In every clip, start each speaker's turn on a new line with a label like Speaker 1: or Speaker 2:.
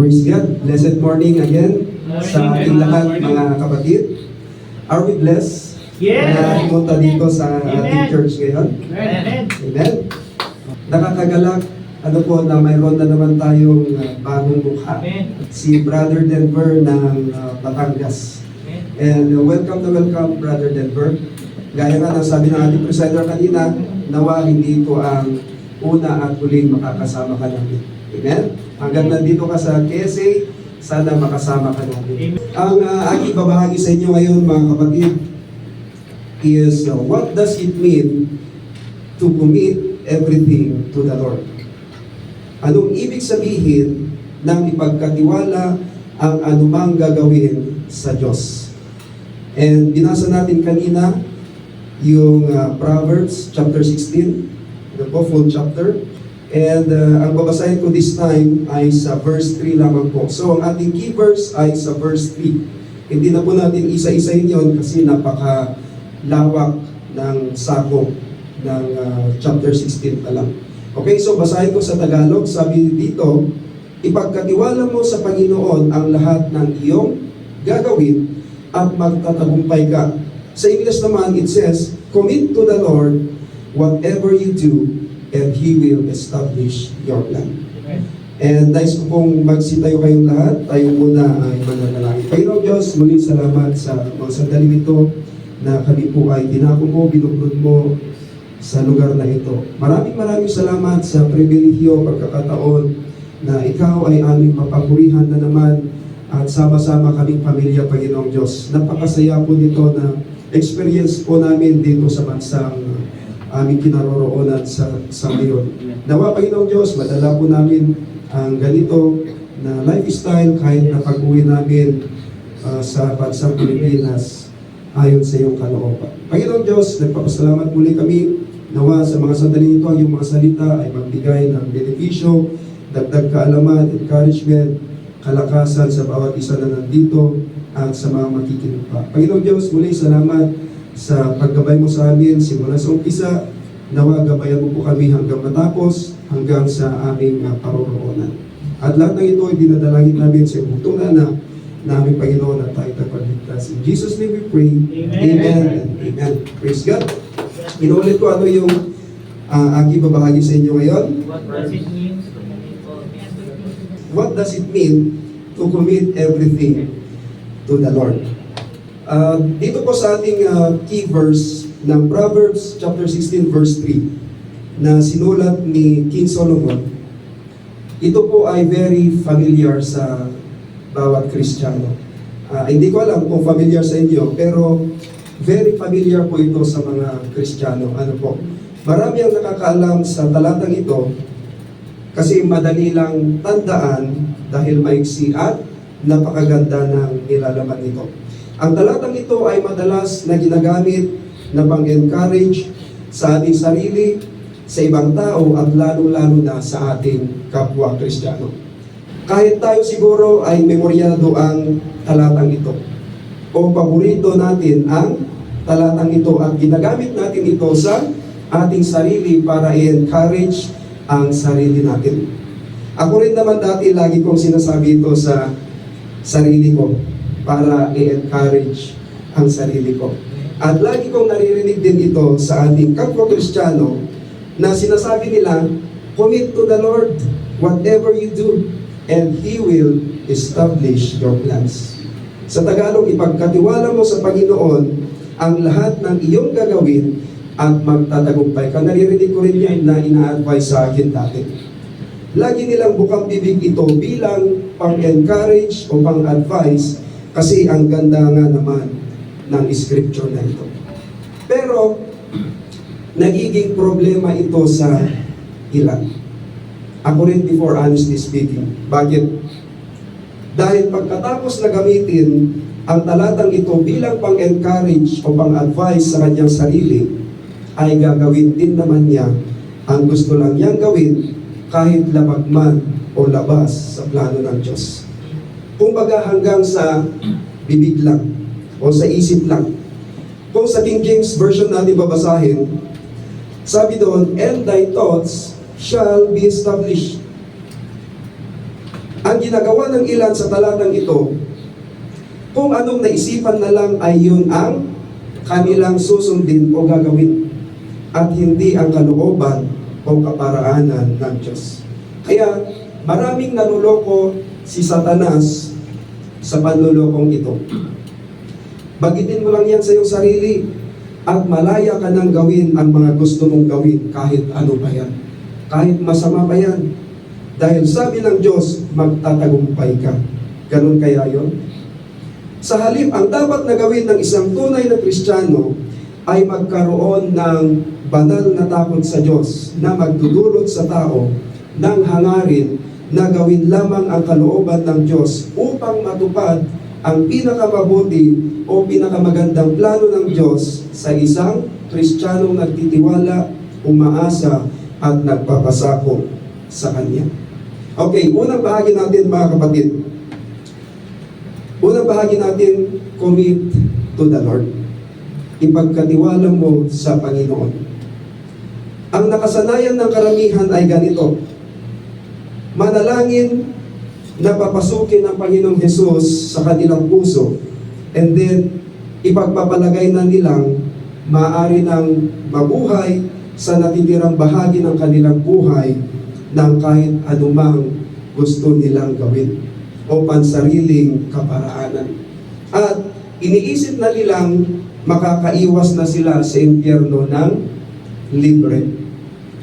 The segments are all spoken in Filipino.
Speaker 1: Praise God. Blessed morning again sa ating lahat mga kapatid. Are we blessed?
Speaker 2: Yes!
Speaker 1: Na pumunta dito sa ating church ngayon.
Speaker 2: Amen.
Speaker 1: Amen. Nakakagalak, na mayroon na naman tayong bagong mukha.
Speaker 2: Amen.
Speaker 1: Si Brother Denver ng Batangas. And welcome na welcome, Brother Denver. Gaya nga ng sabi ng ating presenter kanina, nawa hindi ito ang una at huling makakasama ka namin. Amen? Hanggang nandito ka sa KSA, sana makasama ka namin. Ang aking babahagi sa inyo ngayon, mga kapatid, is what does it mean to commit everything to the Lord? Anong ibig sabihin ng ipagkatiwala ang anumang gagawin sa Diyos? And binasa natin kanina yung Proverbs chapter 16, the full chapter. And ang babasahin ko this time ay sa verse 3 lamang po. So ang ating key verse ay sa verse 3. Hindi na po natin isa-isahin yon kasi napakalawak ng sakop ng chapter 16 pa lang. Okay, so basahin ko sa Tagalog. Sabi dito, ipagkatiwala mo sa Panginoon ang lahat ng iyong gagawin at magtatagumpay ka. Sa English naman, it says, commit to the Lord whatever you do, and He will establish your plan. And nais ko pong magsitayo kayong lahat. Tayo muna ay mananalangin. Panginoon Diyos, muli salamat sa mga sandaling ito na kami po ay dinako mo, binuklod mo sa lugar na ito. Maraming salamat sa pribilehyo, pagkakataon na Ikaw ay aming mapapurihan na naman at sama-sama kaming pamilya, Panginoong Diyos. Napakasaya po nito na experience po namin dito sa bansang aming kinaroroonan sa ngayon. Nawa, Panginoong Diyos, madala po namin ang ganito na lifestyle kahit na pag-uwi namin sa bansang Pilipinas ayon sa iyong kalooban. Panginoong Diyos, nagpapasalamat muli kami. Nawa sa mga sandali ito, ang iyong mga salita ay magbigay ng benepisyo, dagdag kaalaman, encouragement, kalakasan sa bawat isa na nandito at sa mga makikinig pa. Panginoong Diyos, muli salamat sa paggabay mo sa amin, simula sa umpisa, nawa gabayan mo po kami hanggang matapos, hanggang sa aming paroroonan. At lahat ng ito ay dinadalangin namin sa butong na aming Panginoon at tayo tagapagligtas. In Jesus' name we pray. Amen. Amen and amen. Praise God. Inuulit ko ano yung aking babahagi sa inyo ngayon. What does it mean to commit everything to the Lord? Dito po sa ating key verse ng Proverbs chapter 16 verse 3 na sinulat ni King Solomon, ito po ay very familiar sa bawat Kristiyano. Hindi ko alam kung familiar sa inyo, pero very familiar po ito sa mga Kristiyano. Ano po? Marami ang nakakaalam sa talatang ito kasi madali lang tandaan dahil maiksi at napakaganda ng nilalaman nito. Ang talatang ito ay madalas na ginagamit na pang-encourage sa ating sarili, sa ibang tao, at lalo-lalo na sa ating kapwa Kristiyano. Kahit tayo siguro ay memoryado ang talatang ito o paborito natin ang talatang ito at ginagamit natin ito sa ating sarili para i-encourage ang sarili natin. Ako rin naman dati lagi kong sinasabi ito sa sarili ko para i-encourage ang sarili ko. At lagi kong naririnig din ito sa ating kapwa Kristiyano na sinasabi nila, commit to the Lord whatever you do and He will establish your plans. Sa Tagalog, ipagkatiwala mo sa Panginoon ang lahat ng iyong gagawin at magtatagumpay ka. Naririnig ko rin yan na ina-advise sa akin dati. Lagi nilang bukang bibig ito bilang pang-encourage o pang-advise kasi ang ganda nga naman ng scripture na ito. Pero, nagiging problema ito sa ilan. Ako rin before, honestly speaking. Bakit? Dahil pagkatapos na gamitin ang talatang ito bilang pang-encourage o pang-advise sa kanyang sarili, ay gagawin din naman niya ang gusto lang niyang gawin kahit labag man o labas sa plano ng Diyos. Kumbaga hanggang sa bibig lang o sa isip lang. Kung sa King James Version natin babasahin, sabi doon, and thy thoughts shall be established. Ang ginagawa ng ilan sa talatang ito, kung anong naisipan na lang ay yun ang kanilang susundin o gagawin, at hindi ang kalooban o kaparaanan ng Diyos. Kaya maraming naluloko si Satanas sa panlulokong ito. Bagitin mo lang yan sa iyong sarili at malaya ka nang gawin ang mga gusto mong gawin kahit ano pa yan. Kahit masama pa yan. Dahil sabi ng Diyos, magtatagumpay ka. Ganun kaya yon? Sa halip, ang dapat na gawin ng isang tunay na Kristiyano ay magkaroon ng banal na takot sa Diyos na magdudulot sa tao ng hangarin na gawin lamang ang kalooban ng Diyos upang matupad ang pinakamabuti o pinakamagandang plano ng Diyos sa isang Kristiyanong nagtitiwala, umaasa at nagpapasakop sa Kanya. Okay, unang bahagi natin mga kapatid. Unang bahagi natin, commit to the Lord. Ipagkatiwala mo sa Panginoon. Ang nakasanayan ng karamihan ay ganito. Manalangin na papasukin ng Panginoong Hesus sa kanilang puso, and then ipagpapalagay na nilang maaari ng mabuhay sa natitirang bahagi ng kanilang buhay ng kahit anumang gusto nilang gawin o pansariling kaparaanan. At iniisip na nilang makakaiwas na sila sa impyerno ng libre.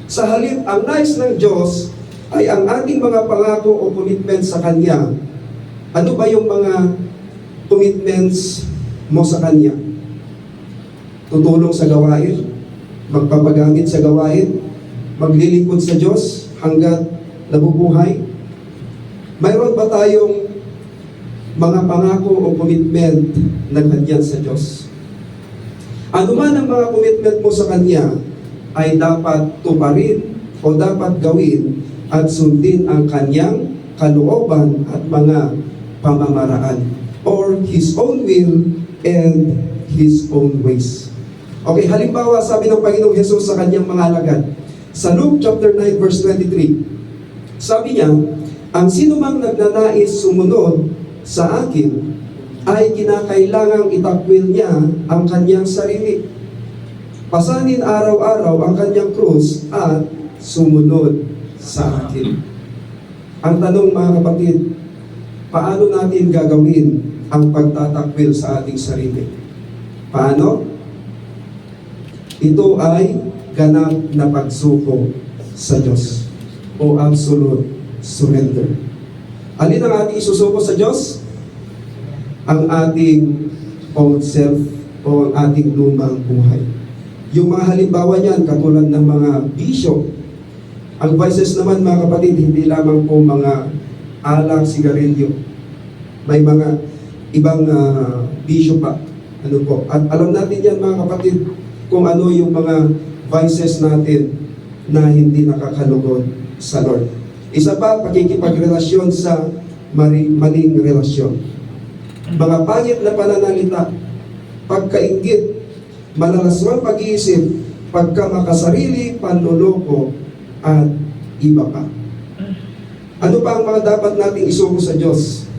Speaker 1: Sa halip, ang nais ng Diyos ay ang ating mga pangako o commitment sa Kanya. Ano ba yung mga commitments mo sa Kanya? Tutulong sa gawain, magpapagamit sa gawain, maglilingkod sa Diyos hanggat nabubuhay. Mayroon ba tayong mga pangako o commitment na kanyan sa Diyos? Ano man ang mga commitment mo sa Kanya ay dapat tuparin o dapat gawin at sundin ang Kanyang kalooban at mga pamamaraan or His own will and His own ways. Okay, halimbawa sabi ng Panginoong Hesus sa Kanyang mga alagad sa Luke chapter 9 verse 23, sabi niya, ang sinumang nagnanais sumunod sa akin ay kinakailangang itakwil niya ang kanyang sarili. Pasanin araw-araw ang kanyang krus at sumunod sa akin. Ang tanong mga kapatid, paano natin gagawin ang pagtatakwil sa ating sarili? Paano? Ito ay ganap na pagsuko sa Diyos o absolute surrender. Alin ang ating isusuko sa Diyos? Ang ating own self o ang ating lumang buhay. Yung mga halimbawa niyan, katulad ng mga bisyo. Ang vices naman mga kapatid, hindi lamang po mga alak, sigarilyo. May mga ibang bisyo pa. Ano po? At alam natin yan mga kapatid, kung ano yung mga vices natin na hindi nakakalugod sa Lord. Isa pa, pakikipagrelasyon sa maling relasyon. Mga pangit na pananalita, pagkainggit, malalaswang pag-iisip, pagkamakasarili, panloloko, at iba pa. Ano pa ang mga dapat nating isuko sa Diyos?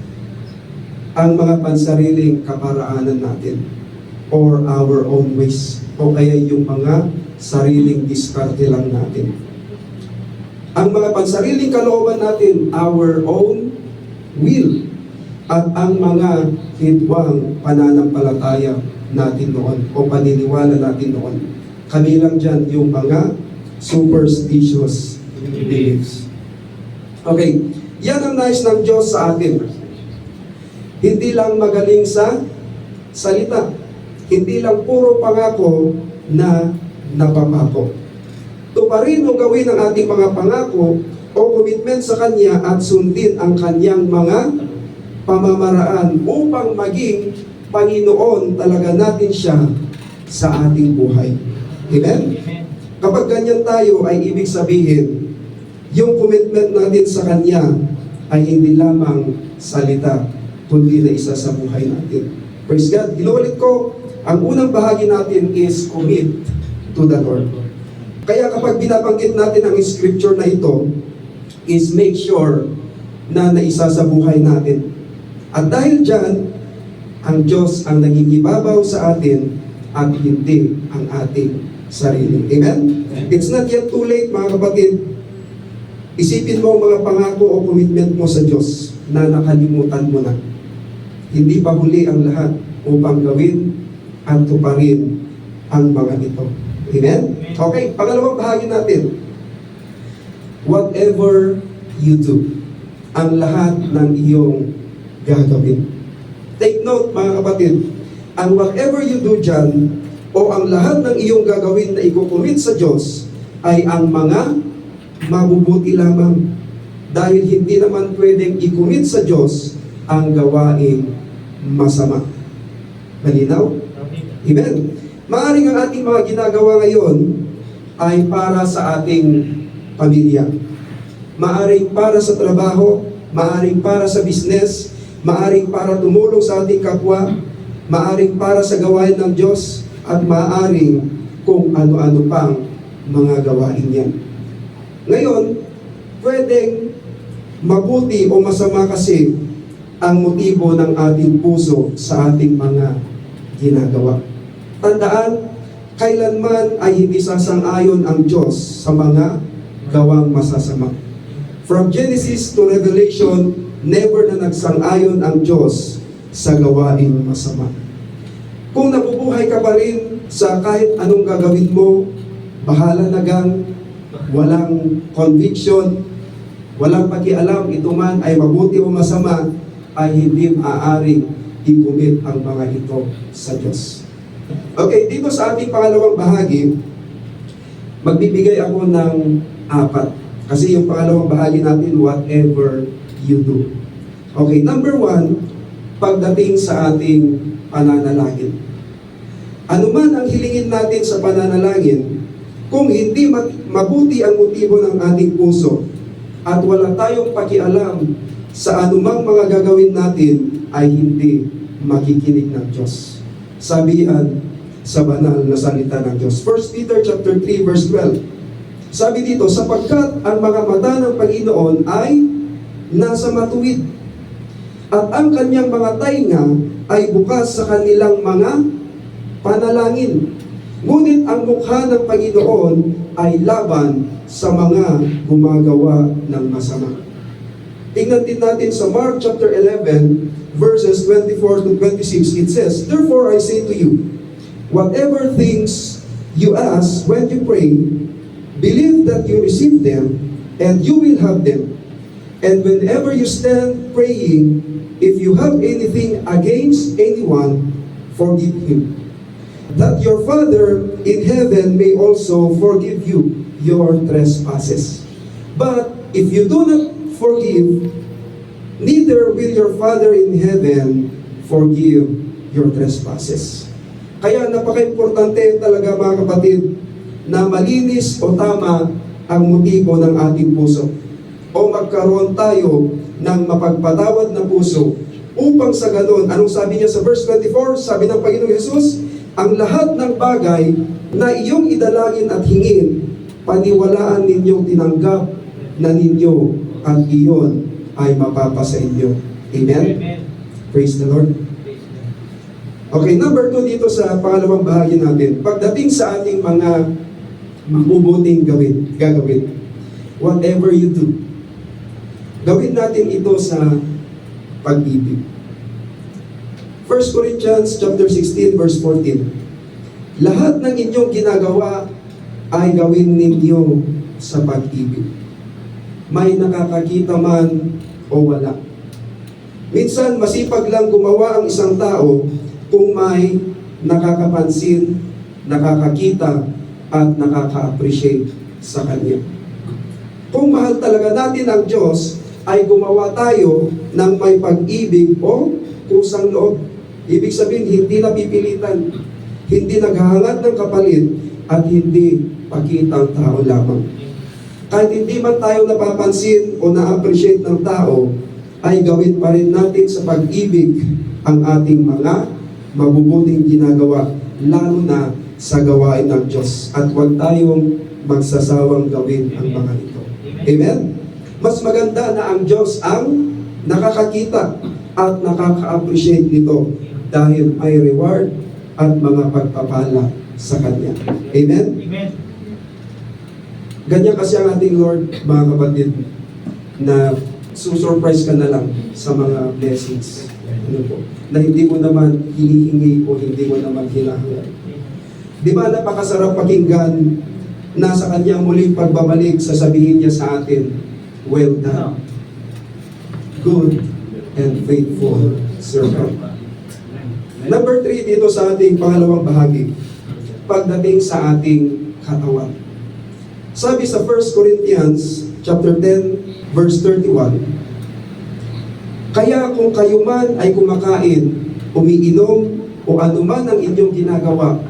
Speaker 1: Ang mga pansariling kaparaanan natin or our own ways o kaya yung mga sariling diskarte lang natin. Ang mga pansariling kalooban natin, our own will, at ang mga hidwang pananampalataya natin noon o paniniwala natin noon. Kabilang dyan yung mga superstitious beliefs. Okay, yan ang nais ng Diyos sa atin. Hindi lang magaling sa salita, hindi lang puro pangako na napapako. Tuparin o gawin ang ating mga pangako o commitment sa Kanya at sundin ang Kanyang mga pamamaraan upang maging Panginoon talaga natin siya sa ating buhay. Amen? Kapag ganyan tayo ay ibig sabihin, yung commitment natin sa Kanya ay hindi lamang salita, kundi na isa sa buhay natin. Praise God. Inuulit ko, ang unang bahagi natin is commit to the Lord. Kaya kapag binabanggit natin ang scripture na ito, is make sure na naisa sa buhay natin. At dahil dyan, ang Diyos ang nangingibabaw sa atin at hindi ang ating sarili. Amen? It's not yet too late, mga kapatid. Isipin mo ang mga pangako o commitment mo sa Diyos na nakalimutan mo na. Hindi pa huli ang lahat upang gawin at tuparin ang mga ito. Amen? Okay, pangalawang bahagi natin. Whatever you do, ang lahat ng iyong gagawin. Take note, mga kapatid, ang whatever you do dyan, o ang lahat ng iyong gagawin na ikukumit sa Diyos, ay ang mga mabubuti lamang. Dahil hindi naman pwedeng ikumit sa Diyos ang gawaing masama. Malinaw? Amen. Maaaring ang ating mga ginagawa ngayon ay para sa ating pamilya. Maaaring para sa trabaho, maaaring para sa business, maaaring para tumulong sa ating kapwa, maaaring para sa gawain ng Diyos, at maaaring kung ano-ano pang mga gawain yan. Ngayon, pwedeng mabuti o masama kasi ang motibo ng ating puso sa ating mga ginagawa. Tandaan, kailanman ay hindi sasang-ayon ang Diyos sa mga gawang masasama. From Genesis to Revelation, never na nagsang-ayon ang Diyos sa gawaing masama. Kung nabubuhay ka pa rin sa kahit anong gagawin mo, bahala na gang, walang conviction, walang pakialam, ito man ay mabuti o masama, ay hindi maaaring i-commit ang mga ito sa Diyos. Okay, dito sa ating pangalawang bahagi, magbibigay ako ng 4. Kasi yung pangalawang bahagi natin, whatever you do. Okay, number 1, pagdating sa ating pananalangin. Ano man ang hilingin natin sa pananalangin, kung hindi mabuti ang motibo ng ating puso at wala tayong pakialam sa anumang mga gagawin natin, ay hindi makikinig ng Diyos. Sabihan sa banal na salita ng Diyos. 1 Peter chapter 3 verse 12. Sabi dito, sapagkat ang mga mata ng Panginoon ay nasa matuwid, at ang kanyang mga tainga ay bukas sa kanilang mga panalangin. Ngunit ang mukha ng Panginoon ay laban sa mga gumagawa ng masama. Tingnan din natin sa Mark chapter 11 verses 24 to 26. It says, therefore I say to you, whatever things you ask when you pray, believe that you receive them, and you will have them. And whenever you stand praying, if you have anything against anyone, forgive him, that your Father in heaven may also forgive you your trespasses. But if you do not forgive, neither will your Father in heaven forgive your trespasses. Kaya napaka-importante talaga, mga kapatid, na malinis o tama ang motibo ng ating puso, o magkaroon tayo ng mapagpatawad na puso, upang sa ganon, anong sabi niya sa verse 24? Sabi ng Panginoong Jesus, ang lahat ng bagay na iyong idalangin at hingin, paniwalaan ninyong tinanggap na ninyo, at iyon ay mapapasa inyo. Amen? Amen. Praise the Lord. Okay, number 2 dito sa pangalawang bahagi natin. Pagdating sa ating mga mabubuting gagawin. Whatever you do, gawin natin ito sa pag-ibig. 1 Corinthians chapter 16 verse 14. Lahat ng inyong ginagawa ay gawin ninyo sa pag-ibig. May nakakakita man o wala. Minsan masipag lang gumawa ang isang tao kung may nakakapansin, nakakakita, at nakaka-appreciate sa Kanya. Kung mahal talaga natin ang Diyos, ay gumawa tayo ng may pag-ibig o kusang loob. Ibig sabihin, hindi napipilitan, hindi naghahangad ng kapalit, at hindi pakitang tao lamang. Kahit hindi man tayo napapansin o na-appreciate ng tao, ay gawin pa rin natin sa pag-ibig ang ating mga mabubuting ginagawa, lalo na sa gawain ng Diyos. At huwag tayong magsasawang gawin ang mga ito. Amen? Mas maganda na ang Diyos ang nakakakita at nakaka-appreciate nito dahil may reward at mga pagpapala sa Kanya. Amen?
Speaker 2: Amen.
Speaker 1: Ganyan kasi ang ating Lord, mga kapatid, na susurprise ka na lang sa mga blessings. Ano po? Na hindi mo naman hinihingi o hindi mo naman hinahangad. Di ba napakasarap pakinggan na sa Kanyang muling pagbabalik, sasabihin niya sa atin, well done, good and faithful servant. Number 3 dito sa ating pangalawang bahagi, pagdating sa ating katawan. Sabi sa 1 Corinthians chapter 10 verse 31, kaya kung kayo man ay kumakain, umiinom o anuman ang inyong ginagawa,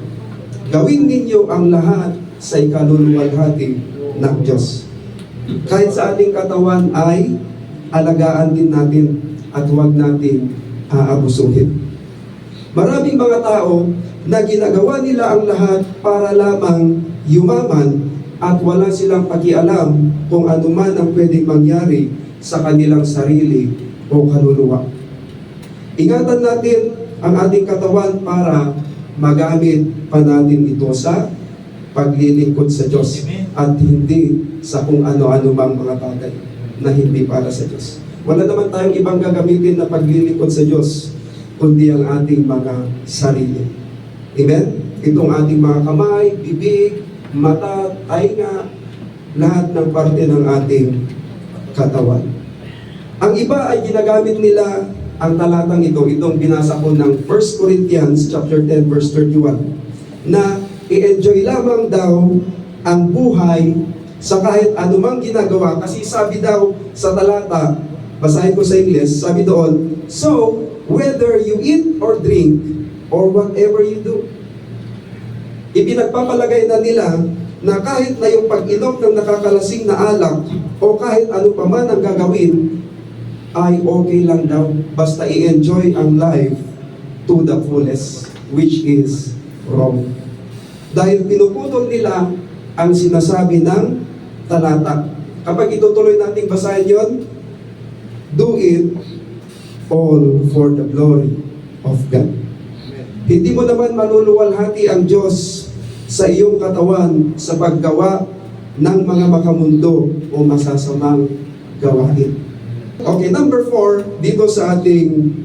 Speaker 1: gawin ninyo ang lahat sa ikaluluwalhati ng Diyos. Kahit sa ating katawan ay alagaan din natin at huwag natin aabusuhin. Maraming mga tao na ginagawa nila ang lahat para lamang yumaman at wala silang pakialam kung ano man ang pwedeng mangyari sa kanilang sarili o kaluluwa. Ingatan natin ang ating katawan para magamit pa natin ito sa paglilingkod sa Diyos at hindi sa kung ano-ano mang mga bagay na hindi para sa Diyos. Wala naman tayong ibang gagamitin na paglilingkod sa Diyos kundi ang ating mga sarili. Amen? Itong ating mga kamay, bibig, mata, tainga, lahat ng parte ng ating katawan. Ang iba ay ginagamit nila ang talatang ito, itong binasa ko ng 1 Corinthians chapter 10 verse 31, na i-enjoy lamang daw ang buhay sa kahit anumang ginagawa. Kasi sabi daw sa talata, basahin ko sa English, sabi doon, so, whether you eat or drink, or whatever you do, ipinagpapalagay na nila na kahit na yung pag-inom ng nakakalasing na alak o kahit ano pa man ang gagawin ay okay lang daw basta i-enjoy ang life to the fullest, which is wrong. Dahil pinuputol nila ang sinasabi ng talata. Kapag itutuloy nating basahin yon, do it all for the glory of God. Hindi mo naman maluluwalhati ang Diyos sa iyong katawan sa paggawa ng mga makamundo o masasamang gawain. Okay, number 4, dito sa ating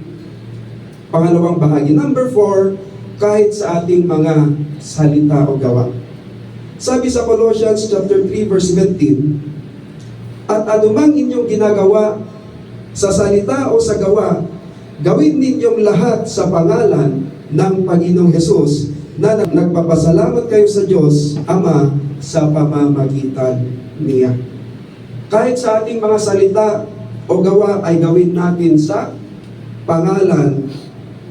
Speaker 1: pangalawang bahagi. Number 4, kahit sa ating mga salita o gawa. Sabi sa Colossians chapter 3 verse 17, at anumang inyong ginagawa sa salita o sa gawa, gawin ninyong lahat sa pangalan ng Panginoong Hesus na nagpapasalamat kayo sa Diyos Ama sa pamamagitan niya. Kahit sa ating mga salita o gawa ay gawin natin sa pangalan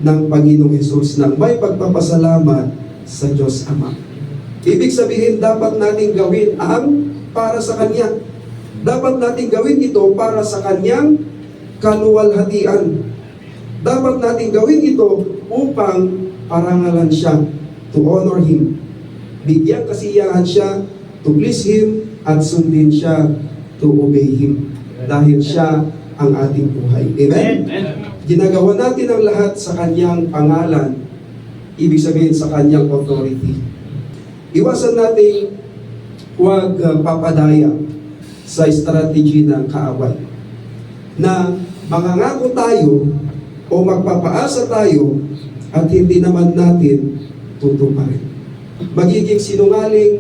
Speaker 1: ng Panginoong Hesus nang may pagpapasalamat sa Diyos Ama. Ibig sabihin, dapat nating gawin ang para sa Kanya. Dapat nating gawin ito para sa Kanyang kaluwalhatian. Dapat nating gawin ito upang parangalan siya, to honor Him. Bigyan kasiyahan siya, to please Him, at sundin siya, to obey Him. Dahil siya ang ating buhay. Amen? Ginagawa natin ang lahat sa Kanyang pangalan, ibig sabihin sa Kanyang authority. Iwasan nating huwag papadaya sa strategy ng kaaway. Na mangangako tayo o magpapaasa tayo at hindi naman natin tutuparin. Magiging sinungaling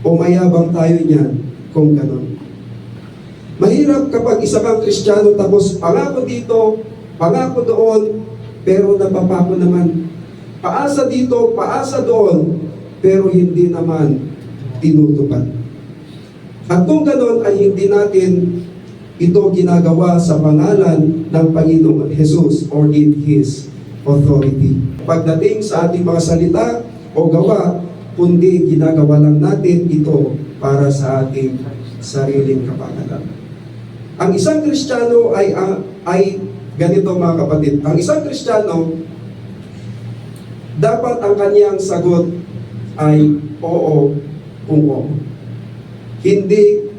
Speaker 1: o mayabang tayo niyan kung ganon. Mahirap kapag isa kang Kristiyano tapos pangako dito, pangako doon, pero napapako naman. Paasa dito, paasa doon, pero hindi naman tinutupad. At kung ganon ay hindi natin ito ginagawa sa pangalan ng Panginoong Hesus or in His authority. Pagdating sa ating mga salita o gawa, kundi ginagawa lang natin ito para sa ating sariling kapakanan. Ang isang Kristiyano ay ganito mga kapatid. Ang isang Kristiyano, dapat ang kanyang sagot ay oo kung oo. Hindi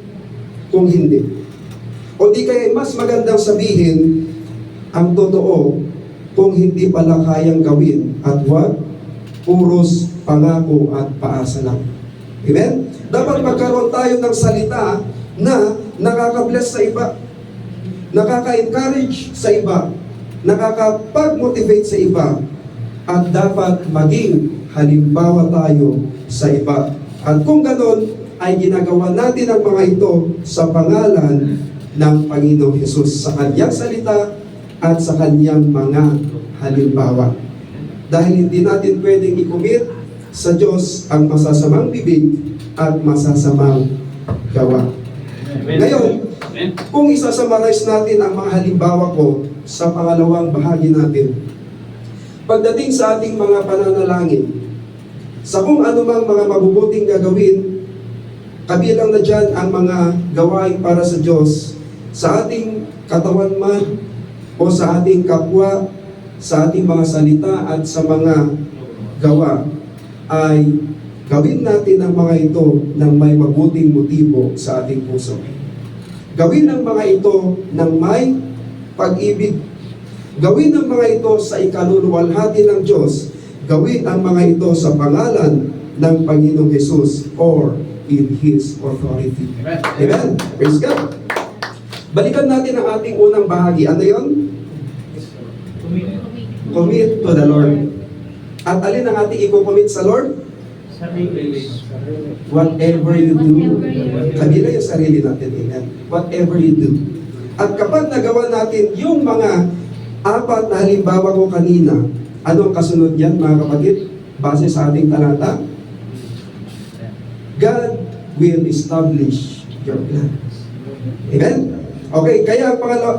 Speaker 1: kung hindi. O di kaya mas magandang sabihin ang totoo kung hindi pala kayang gawin at wag puros pangako at paasa lang. Amen? Dapat magkaroon tayo ng salita na nakaka-bless sa iba, nakaka-encourage sa iba, nakakapag-motivate sa iba, at dapat maging halimbawa tayo sa iba. At kung ganon, ay ginagawa natin ang mga ito sa pangalan ng Panginoong Hesus, sa Kanyang salita at sa Kanyang mga halimbawa. Dahil hindi natin pwedeng i-commit sa Diyos ang masasamang bibig at masasamang gawa. Ngayon, kung isasummarize natin ang mga halimbawa ko sa pangalawang bahagi natin, pagdating sa ating mga pananalangin, sa kung anumang mga mabubuting gagawin, kabilang na dyan ang mga gawain para sa Diyos, sa ating katawan man, o sa ating kapwa, sa ating mga salita at sa mga gawa, ay gawin natin ang mga ito ng may mabuting motibo sa ating puso. Gawin ang mga ito ng may pag-ibig. Gawin ang mga ito sa ikaluluwalhati ng Diyos. Gawin ang mga ito sa pangalan ng Panginoong Hesus or in His authority. Amen? Praise God. Balikan natin ang ating unang bahagi. Ano yun? Commit to the Lord. At alin ang ating i-commit sa Lord? Whatever you do. Kabila yung sarili natin. Amen. Whatever you do. At kapag nagawa natin yung mga apat na halimbawa ko kanina, anong kasunod yan, mga kapatid? Base sa ating talata, God will establish your plans. Amen? Okay, kaya ang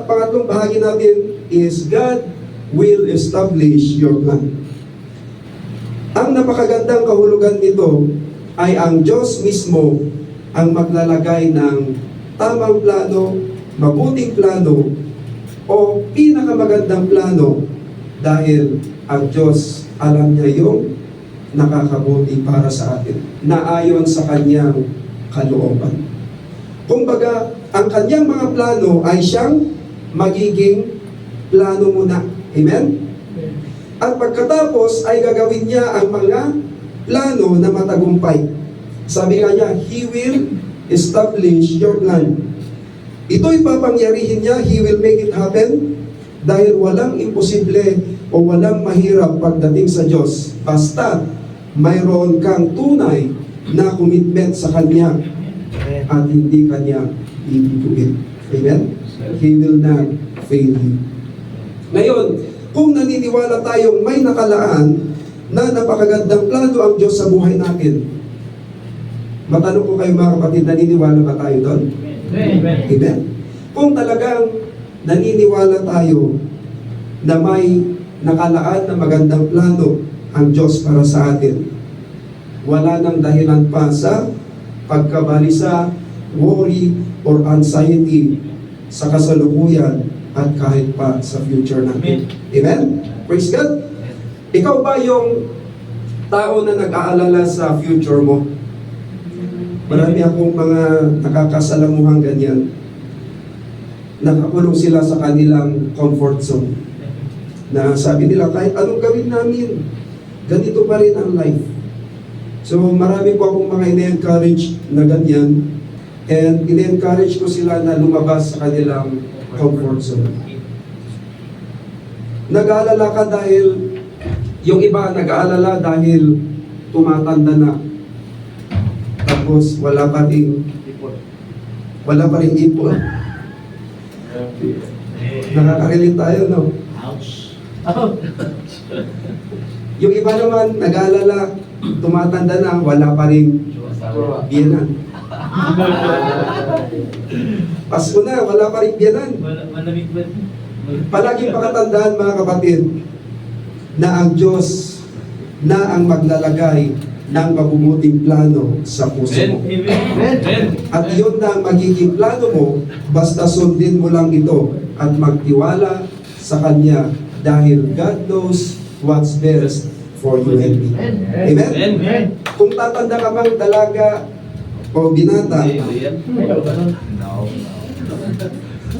Speaker 1: pangatlong bahagi natin is God will establish your plan. Ang napakagandang kahulugan nito ay ang Diyos mismo ang maglalagay ng tamang plano, mabuting plano, o pinakamagandang plano, dahil ang Diyos alam niya yung nakakabuti para sa atin, na ayon sa Kanyang kalooban. Kumbaga, ang Kanyang mga plano ay siyang magiging plano muna. Amen? At pagkatapos ay gagawin niya ang mga plano na matagumpay. Sabi nga niya, He will establish your plan. Ito'y papangyarihin niya, He will make it happen, dahil walang imposible o walang mahirap pagdating sa Diyos. Basta mayroon kang tunay na commitment sa Kanya at hindi Kanya ibibigin. Amen? He will not fail you. Ngayon, kung naniniwala tayong may nakalaan na napakagandang plano ang Diyos sa buhay natin, matanong ko kayo mga kapatid, naniniwala ba tayo doon? Amen. Kung talagang naniniwala tayo na may nakalaan na magandang plano ang Diyos para sa atin, wala nang dahilan pa sa pagkabalisa, worry, or anxiety sa kasalukuyan at kahit pa sa future natin. Amen? Praise God. Ikaw ba yung tao na nag-aalala sa future mo? Marami akong mga nakakasalamuhang ganyan. Nakakulong sila sa kanilang comfort zone. Na sabi nila, kahit anong gawin namin, ganito pa rin ang life. So marami po akong mga ine-encourage na ganyan. And ine-encourage ko sila na lumabas sa kanilang comfort zone. Nag-aalala ka dahil, yung iba nag-aalala dahil tumatanda na. Tapos wala pa rin ipon. Nakaka-relate tayo, no? Yung iba naman nag-aalala, tumatanda na, wala pa rin biyenan. Pasko na, wala pa rin biyenan. Palaging pakatandaan mga kapatid na ang Diyos na ang maglalagay ng mabubuting plano sa puso mo. At yun na ang magiging plano mo, basta sundin mo lang ito at magtiwala sa Kanya, dahil God knows what's best for you and me. Amen? Kung tatanda ka mang dalaga o binata,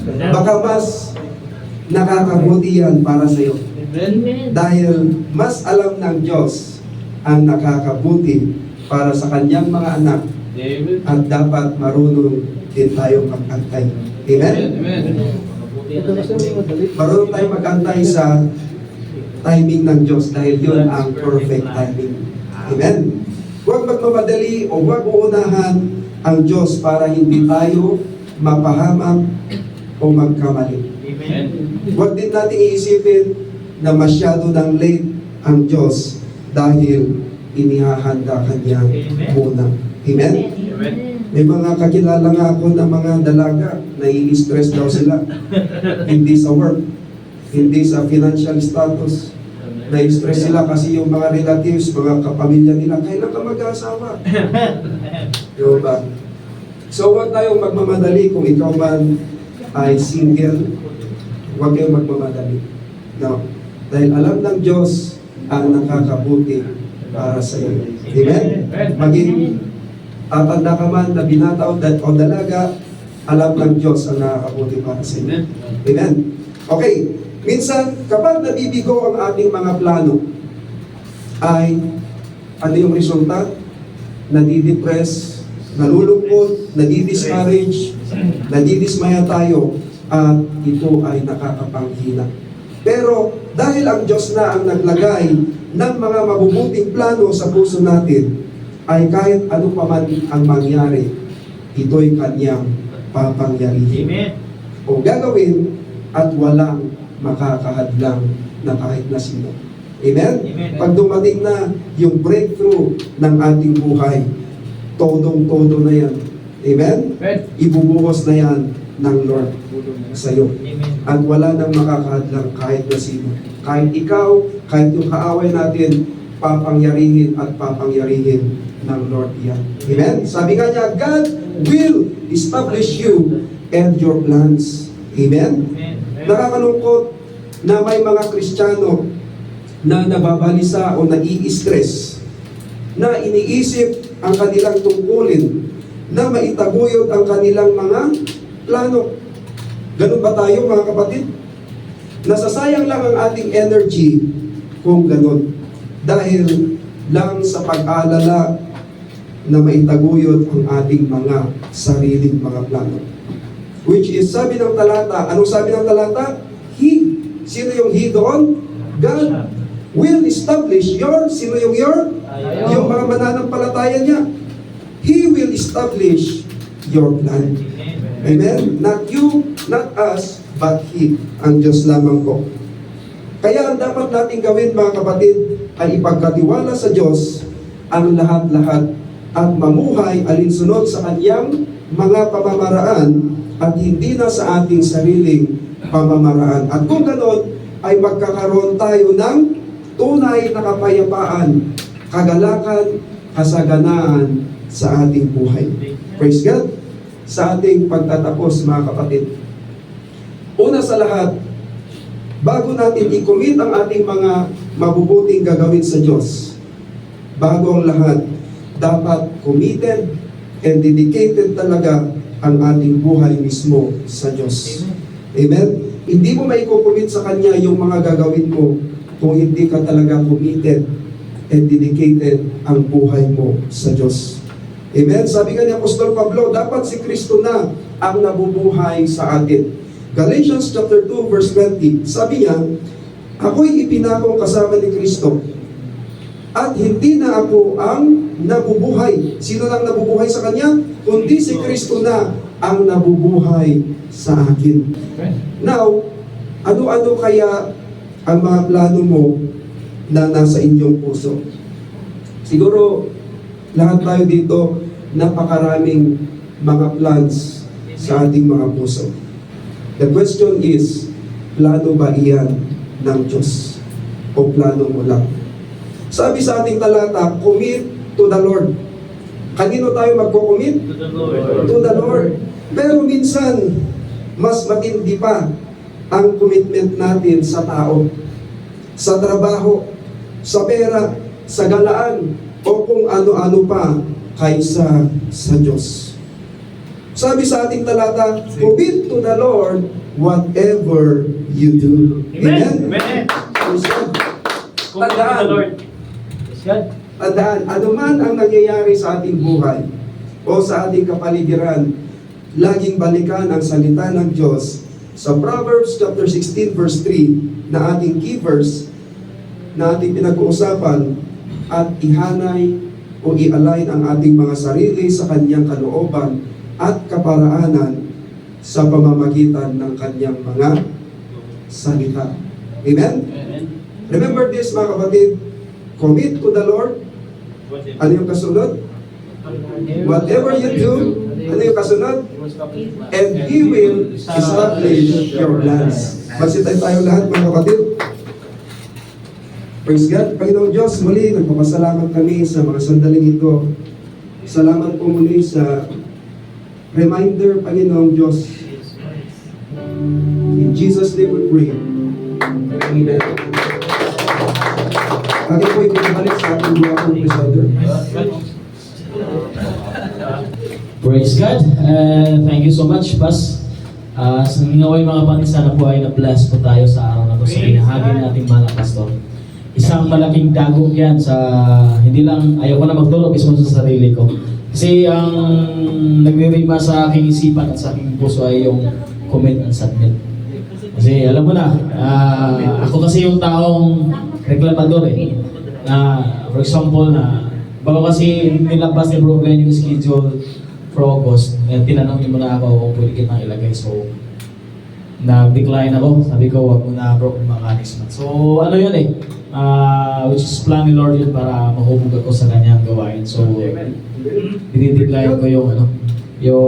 Speaker 1: Baka mas nakakabuti yan para sa iyo. Dahil mas alam ng Diyos ang nakakabuti para sa kanyang mga anak at dapat marunong din tayong mag-antay. Amen? Marunong tayong mag-antay sa timing ng Diyos dahil yun ang perfect timing. Amen? Huwag magmamadali o huwag uunahan ang Diyos para hindi tayo mapahamak o magkamali.
Speaker 2: Amen.
Speaker 1: Huwag din natin iisipin na masyado ng late ang Diyos dahil inihahanda Kanya muna. Amen?
Speaker 2: Amen.
Speaker 1: May mga kakilala nga ako ng mga dalaga, nai-stress daw sila. Hindi sa work, hindi sa financial status. Na-stress sila kasi yung mga relatives, mga kapamilya nila, kailan ka mag-asawa? Diba ba? So huwag tayong magmamadali kung ikaw man ay single, huwag kayong magmamadali. No. Dahil alam ng Diyos ang nakakabuti para sa iyo. Amen? Maging tatanda ka man na binata o dalaga, alam ng Diyos ang nakakabuti para sa iyo. Amen? Okay. Minsan, kapag nabibigo ang ating mga plano, ay ano yung resulta? Nadidepress, nalulungkot, nadidiscourage, nadidismaya tayo, at ito ay nakakapanghina. Pero dahil ang Diyos na ang naglagay ng mga mabubuting plano sa puso natin, ay kahit ano pa man ang mangyari, ito'y Kanyang papangyarihin.
Speaker 2: Amen.
Speaker 1: O gagawin at walang makakahadlang na kahit na sino. Amen?
Speaker 2: Amen.
Speaker 1: Pag dumating na yung breakthrough ng ating buhay, todong-todo na yan. Amen?
Speaker 2: Amen.
Speaker 1: Ibubuhos na yan ng Lord sa iyo.
Speaker 2: Amen.
Speaker 1: At wala nang makakahadlang kahit na sino. Kahit ikaw, kahit yung kaaway natin, papangyarihin at papangyarihin ng Lord yan. Amen? Sabi nga niya, God will establish you and your plans. Amen?
Speaker 2: Amen.
Speaker 1: Nakakalungkot na may mga Kristiyano na nababalisa o nai-stress, na iniisip ang kanilang tungkulin, na maitaguyod ang kanilang mga plano. Ganun ba tayo mga kapatid? Nasasayang lang ang ating energy kung ganun. Dahil lang sa pag-aalala na maitaguyod ang ating mga sariling mga plano. Which is, sabi ng talata, anong sabi ng talata? He. Sino yung He doon? God will establish your, sino yung your? Yung mga mananampalataya niya. He will establish your plan. Amen? Not you, not us, but He. Ang Diyos lamang po. Kaya ang dapat natin gawin mga kapatid ay ipagkatiwala sa Diyos ang lahat-lahat at mamuhay alinsunod sa Kanyang mga pamamaraan at hindi na sa ating sariling pamamaraan. At kung ganoon, ay magkakaroon tayo ng tunay na kapayapaan, kagalakan, kasaganaan sa ating buhay. Praise God! Sa ating pagtatapos, mga kapatid. Una sa lahat, bago natin i-commit ang ating mga mabubuting gagawin sa Diyos, bago ang lahat, dapat committed and dedicated talaga ang ating buhay mismo sa Diyos. Amen? Hindi mo maikukumit sa Kanya yung mga gagawin mo kung hindi ka talaga committed and dedicated ang buhay mo sa Diyos. Amen? Sabi nga ni Apostol Pablo, dapat si Kristo na ang nabubuhay sa atin. Galatians chapter 2 verse 20, sabi niya, ako'y ipinakong kasama ni Kristo at hindi na ako ang nabubuhay. Sino lang nabubuhay sa Kanya? Kundi si Kristo na ang nabubuhay sa akin. Now, ano-ano kaya ang mga plano mo na nasa inyong puso? Siguro, lahat tayo dito, napakaraming mga plans sa ating mga puso. The question is, plano ba iyan ng Diyos? O plano mo lang? Sabi sa ating talata, commit to the Lord. Kanino tayo magko-commit?
Speaker 2: To the Lord.
Speaker 1: To the Lord. Pero minsan, mas matindi pa ang commitment natin sa tao, sa trabaho, sa pera, sa galaan, o kung ano-ano pa kaysa sa Diyos. Sabi sa ating talata, commit to the Lord whatever you do. Amen?
Speaker 2: Amen.
Speaker 1: Praise God.
Speaker 2: Commit to the Lord. Praise God.
Speaker 1: Tandaan, anuman ang nangyayari sa ating buhay o sa ating kapaligiran, laging balikan ang salita ng Diyos sa Proverbs chapter 16 verse 3 na ating key verse na ating pinag-uusapan at ihanay o i-align ang ating mga sarili sa kanyang kalooban at kaparaanan sa pamamagitan ng kanyang mga salita. Amen?
Speaker 2: Amen.
Speaker 1: Remember this mga kapatid, commit to the Lord. Ano yung kasunod? Whatever you do, ano yung kasunod? And He will establish your plans. Magsitayin tayo lahat mga kapatid. Praise God. Panginoong Diyos, muli nagpapasalamat kami sa mga sandaling ito. Salamat po muli sa reminder, Panginoong Diyos. In Jesus' name we pray. Amen. Akin po ibinabalik sa ating buwakong presider.
Speaker 3: Praise God. Thank you so much, Pas. Sa ngaway mga kapatid, sana po ay na-bless po tayo sa araw na to sa pinahagi nating mga pastor. Isang malaking dagok yan sa, hindi lang, ayaw ko na magturo mismo sa sarili ko. Kasi ang nagre-rima sa aking isipan at sa aking puso ay yung commit and submit. Kasi alam mo na, ako kasi yung taong reklamador eh. Na, for example, na bago kasi nilabas ni Bro Glenn yung schedule for August, tinanong niyo muna ako kung pwede kitang ilagay. So, nag-decline ako. Sabi ko, wag mo na bro, mechanics man. So, ano yun eh, which is plan ni Lord yun para mahubog ako sa kanyang gawain. So, dinidecline ko yung,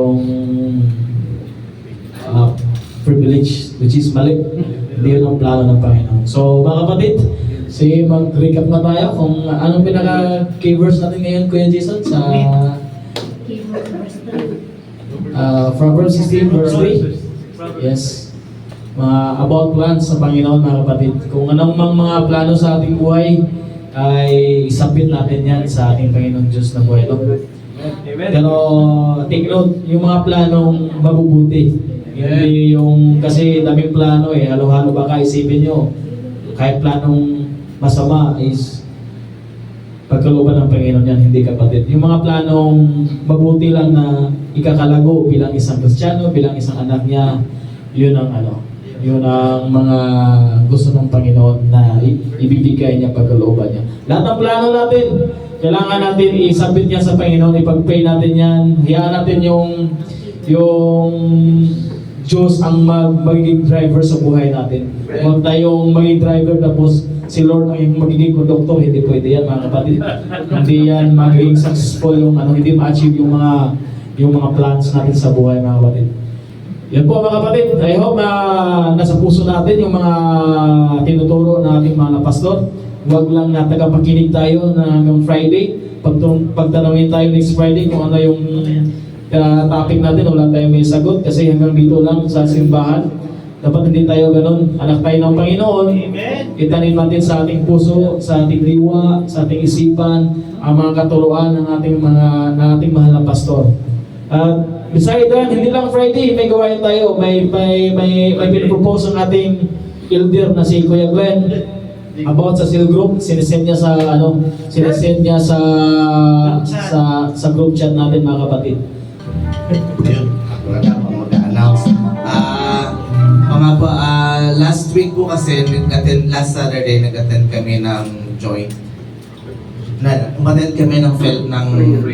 Speaker 3: privilege, which is mali. Hindi yun ang plano ng Panginoon. So, mga kapatid, sige, mag-recap na tayo kung anong pinaka-keywords natin ngayon, Kuya Jason, sa Proverbs 16 verse 3. Yes. Mga about plans sa Panginoon, mga kapatid. Kung anong mga plano sa ating buhay, ay isabit natin yan sa ating Panginoon Diyos na buhay. No? Pero take note, yung mga planong mabubuti. Hindi yung, kasi daming plano eh, halo-halo baka isipin nyo, kahit planong masama is pagkalooban ng Panginoon yan, hindi kapatid. Yung mga planong mabuti lang na ikakalago bilang isang Kristiyano, bilang isang anak niya, yun ang yun ang mga gusto ng Panginoon na ibibigay niya pagkalooban niya. Lahat ng plano natin, kailangan natin isabit niya sa Panginoon, ipag-pray natin yan, hayaan natin yung Diyos ang magiging driver sa buhay natin. Huwag tayong maging driver tapos si Lord ang magiging conductor, hindi pwede yan mga kapatid. Hindi yan magiging successful hindi ma-achieve yung mga plans natin sa buhay mga kapatid. Yan po mga kapatid, I hope na nasa puso natin yung mga tinuturo na ating mga pastor. Huwag lang na tagapakinig tayo na hanggang Friday. Pagtanawin tayo next Friday kung ano yung topic natin, wala tayong may sagot kasi hanggang dito lang sa simbahan. Dapat hindi tayo ganun. Anak tayo ng Panginoon. Itanim natin sa ating puso, sa ating diwa, sa ating isipan, ang mga katuruan ng ating mahal na pastor. At beside that, hindi lang Friday, may gawain tayo. May pinapropose ang ating elder na si Kuya Glenn about sa cell group. Sinesend niya sa group chat natin mga kapatid.
Speaker 4: Yun, ako na dapat mag-announce. Last week po kasi, last Saturday, nag-attend kami ng joint. Umattend kami ng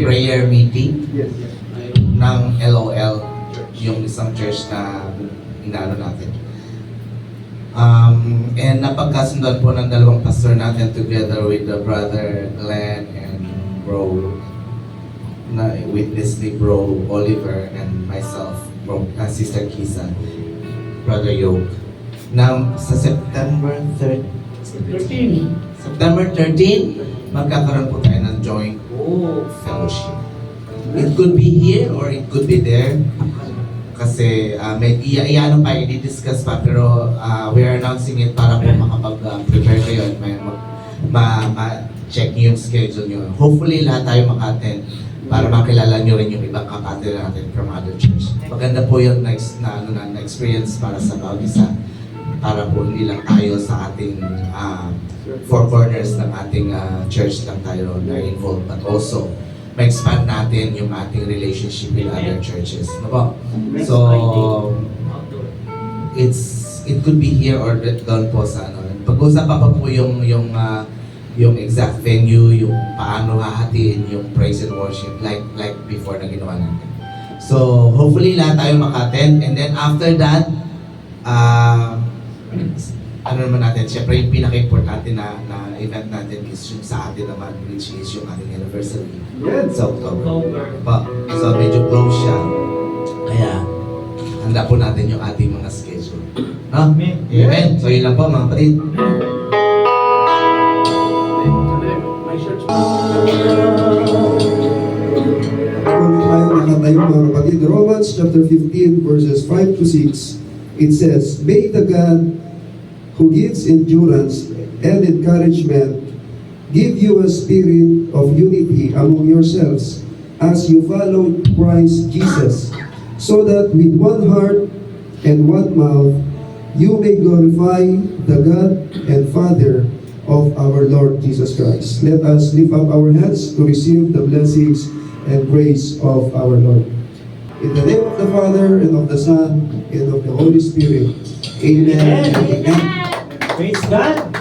Speaker 4: prayer meeting ng LOL, yung isang church na inaano natin. And napagkasundan po ng dalawang pastor natin together with the brother Glenn and bro witness ni Bro Oliver and myself, Sister Kisa, Brother Yoke. Now, sa September 13, magkakaroon po tayo ng joint fellowship. It could be here or it could be there. Kasi may i-discuss pa, pero we are announcing it para po makapag-prepare kayo at ma-check niyo yung schedule niyo. Hopefully lahat tayo maka-attend. para makilala nyo rin yung ibang kapatid natin from other church. Maganda po yung na experience para sa bawat isa, para po hindi lang tayo sa ating four corners ng ating church lang tayo na involved, but also ma-expand natin yung ating relationship with other churches. Ano po? So, it could be here or doon po sa ano. Pag-usapan pa po yung exact venue, yung paano hahatiin yung praise and worship like before na ginawa natin. So, hopefully lahat tayo maka-attend, and then after that, ano naman natin, syempre yung pinaka-importante na event natin is yung sa atin naman, which is yung ating anniversary.
Speaker 1: Yes.
Speaker 4: Sa October. So, medyo close siya. Kaya, handa po natin yung ating mga schedule. No?
Speaker 2: Amen.
Speaker 4: Amen. So, yun lang po mga kapatid.
Speaker 2: My church.
Speaker 1: Kung tayo nakatayo mga kapatid, Romans chapter 15 verses 5 to 6, it says, "May the God who gives endurance and encouragement give you a spirit of unity among yourselves as you follow Christ Jesus, so that with one heart and one mouth you may glorify the God and Father of our Lord Jesus Christ." Let us lift up our hands to receive the blessings and grace of our Lord. In the name of the Father, and of the Son, and of the Holy Spirit. Amen. and amen.
Speaker 2: Praise God.